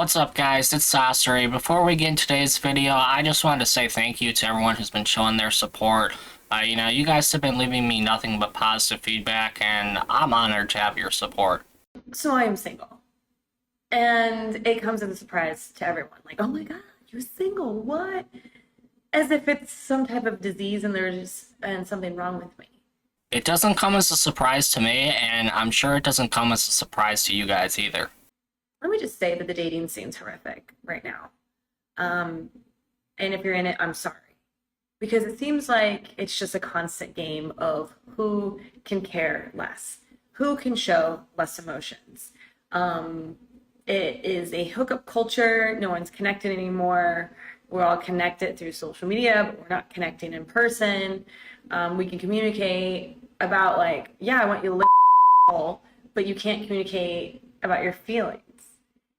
What's up, guys? It's Sasori. Before we get into today's video, I just wanted to say thank you to everyone who's been showing their support. You guys have been leaving me nothing but positive feedback, and I'm honored to have your support. So I am single. And it comes as a surprise to everyone. Like, oh my God, you're single, what? As if it's some type of disease and something wrong with me. It doesn't come as a surprise to me, and I'm sure it doesn't come as a surprise to you guys either. Let me just say that the dating scene's horrific right now. And if you're in it, I'm sorry. Because it seems like it's just a constant game of who can care less, who can show less emotions. It is a hookup culture. No one's connected anymore. We're all connected through social media, but we're not connecting in person. We can communicate about like, yeah, I want you to lick, but you can't communicate about your feelings.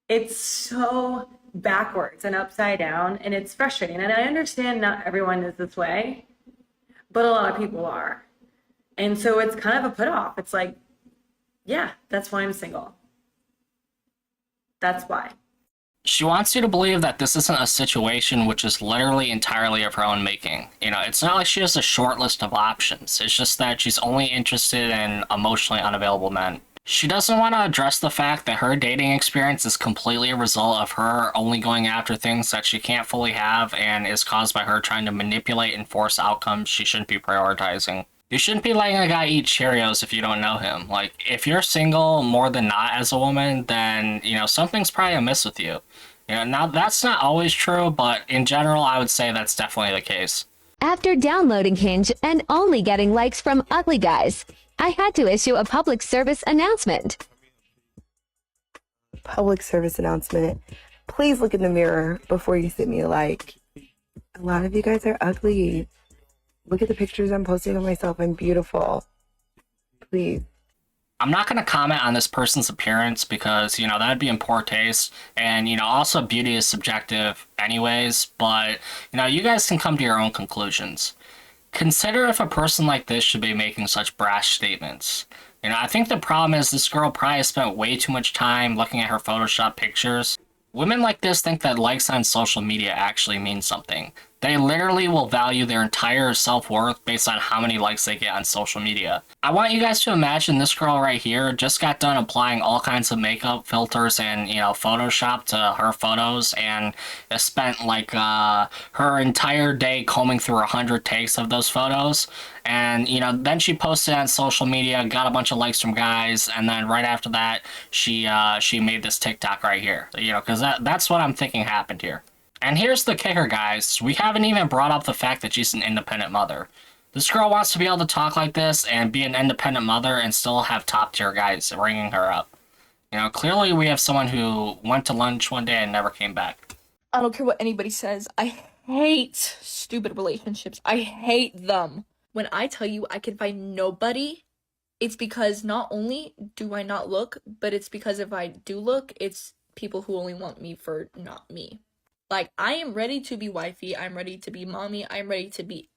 It's so backwards and upside down, and it's frustrating. And I understand not everyone is this way, but a lot of people are. And so it's kind of a put off. It's like, yeah, that's why I'm single. That's why. She wants you to believe that this isn't a situation which is literally entirely of her own making. It's not like she has a short list of options. It's just that she's only interested in emotionally unavailable men. She doesn't want to address the fact that her dating experience is completely a result of her only going after things that she can't fully have and is caused by her trying to manipulate and force outcomes she shouldn't be prioritizing. You shouldn't be letting a guy eat Cheerios if you don't know him. Like, if you're single more than not as a woman, then, something's probably amiss with you. Now that's not always true, but in general, I would say that's definitely the case. After downloading Hinge and only getting likes from ugly guys, I had to issue a public service announcement. Public service announcement. Please look in the mirror before you send me a like. A lot of you guys are ugly. Look at the pictures I'm posting of myself. I'm beautiful. Please. I'm not going to comment on this person's appearance because, that'd be in poor taste. And, also beauty is subjective anyways. But, you guys can come to your own conclusions. Consider if a person like this should be making such brash statements. I think the problem is this girl probably spent way too much time looking at her Photoshop pictures. Women like this think that likes on social media actually mean something. They literally will value their entire self-worth based on how many likes they get on social media. I want you guys to imagine this girl right here just got done applying all kinds of makeup filters and, Photoshop to her photos and spent like her entire day combing through 100 takes of those photos. And, then she posted on social media, got a bunch of likes from guys, and then right after that, she made this TikTok right here. Because that's what I'm thinking happened here. And here's the kicker, guys. We haven't even brought up the fact that she's an independent mother. This girl wants to be able to talk like this and be an independent mother and still have top-tier guys ringing her up. Clearly we have someone who went to lunch one day and never came back. I don't care what anybody says. I hate stupid relationships. I hate them. When I tell you I can find nobody, it's because not only do I not look, but it's because if I do look, it's people who only want me for not me. Like, I am ready to be wifey, I'm ready to be mommy, I'm ready to be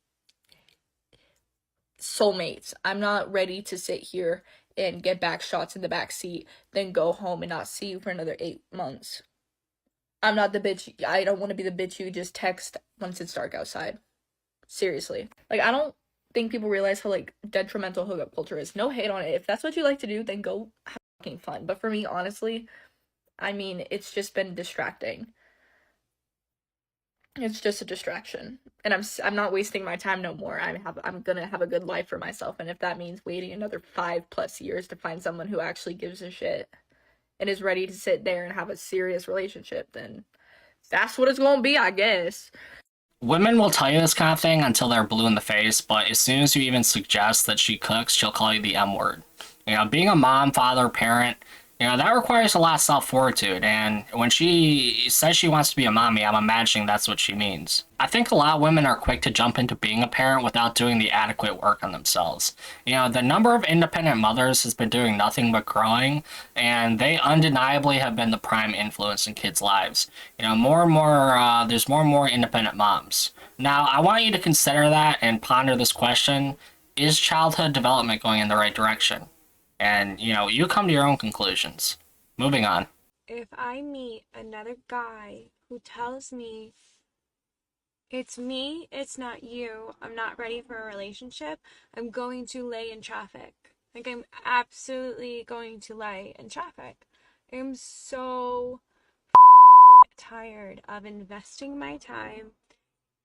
soulmates. I'm not ready to sit here and get back shots in the back seat, then go home and not see you for another 8 months. I'm not the bitch, I don't want to be the bitch you just text once it's dark outside. Seriously. Like, I don't think people realize how, detrimental hookup culture is. No hate on it. If that's what you like to do, then go have fucking fun. But for me, honestly, it's just been distracting. It's just a distraction, and I'm not wasting my time no more. I'm gonna have a good life for myself, and if that means waiting another 5+ years to find someone who actually gives a shit and is ready to sit there and have a serious relationship, then that's what it's gonna be, I guess. Women will tell you this kind of thing until they're blue in the face, but as soon as you even suggest that she cooks, she'll call you the M word. Being a mom, father, parent, that requires a lot of self-fortitude, and when she says she wants to be a mommy, I'm imagining that's what she means. I think a lot of women are quick to jump into being a parent without doing the adequate work on themselves. The number of independent mothers has been doing nothing but growing, and they undeniably have been the prime influence in kids' lives. More and more, there's more and more independent moms. Now, I want you to consider that and ponder this question: is childhood development going in the right direction? And, you come to your own conclusions. Moving on. if I meet another guy who tells me it's me, it's not you, I'm not ready for a relationship, I'm going to lay in traffic. Like, I'm absolutely going to lay in traffic. I'm so tired of investing my time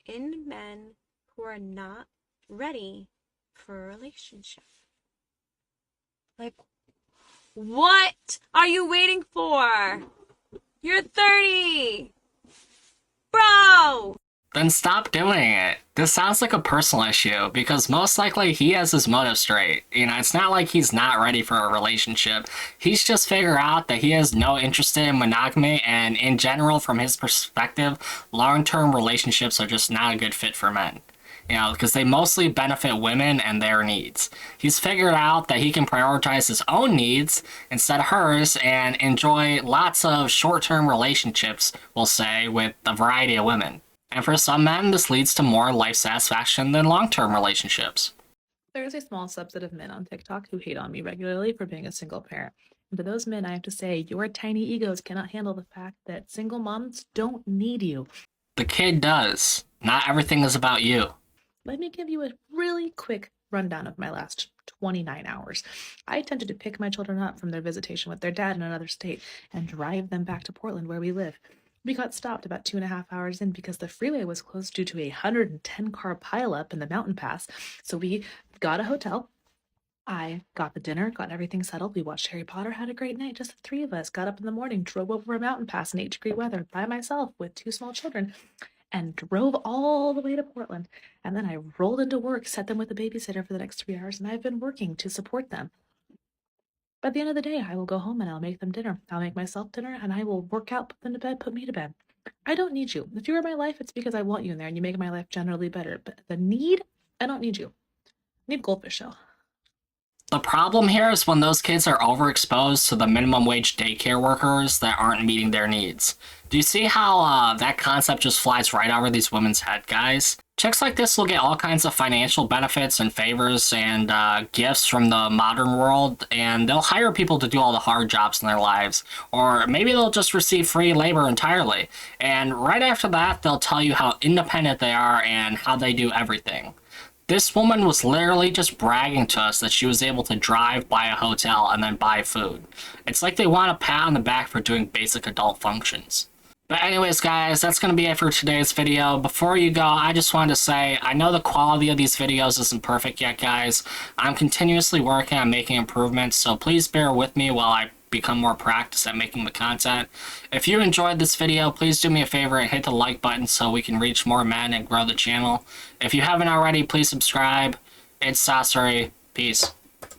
in men who are not ready for a relationship. Like, what are you waiting for? You're 30! Bro! Then stop doing it. This sounds like a personal issue because most likely he has his motive straight. You know, it's not like he's not ready for a relationship. He's just figured out that he has no interest in monogamy, and in general, from his perspective, long-term relationships are just not a good fit for men. You know, because they mostly benefit women and their needs. He's figured out that he can prioritize his own needs instead of hers and enjoy lots of short-term relationships, we'll say, with a variety of women. And for some men, this leads to more life satisfaction than long-term relationships. There is a small subset of men on TikTok who hate on me regularly for being a single parent. And to those men, I have to say, your tiny egos cannot handle the fact that single moms don't need you. The kid does. Not everything is about you. Let me give you a really quick rundown of my last 29 hours. I attempted to pick my children up from their visitation with their dad in another state and drive them back to Portland where we live. We got stopped about 2.5 hours in because the freeway was closed due to a 110-car pileup in the mountain pass. So we got a hotel. I got the dinner, got everything settled. We watched Harry Potter, had a great night. Just the three of us got up in the morning, drove over a mountain pass in 8-degree weather by myself with 2 small children, and drove all the way to Portland. And then I rolled into work, set them with a babysitter for the next 3 hours, and I've been working to support them. But at the end of the day, I will go home and I'll make them dinner. I'll make myself dinner and I will work out, put them to bed, put me to bed. I don't need you. If you're in my life, it's because I want you in there and you make my life generally better. But the need, I don't need you. I need Goldfish Shell. The problem here is when those kids are overexposed to the minimum wage daycare workers that aren't meeting their needs. Do you see how that concept just flies right over these women's head, guys? Chicks like this will get all kinds of financial benefits and favors and gifts from the modern world, and they'll hire people to do all the hard jobs in their lives. Or maybe they'll just receive free labor entirely. And right after that, they'll tell you how independent they are and how they do everything. This woman was literally just bragging to us that she was able to drive, buy a hotel, and then buy food. It's like they want a pat on the back for doing basic adult functions. But anyways, guys, that's going to be it for today's video. Before you go, I just wanted to say, I know the quality of these videos isn't perfect yet, guys. I'm continuously working on making improvements, so please bear with me while I become more practiced at making the content. If you enjoyed this video, please do me a favor and hit the like button so we can reach more men and grow the channel. If you haven't already, please subscribe. It's Sasori. Peace.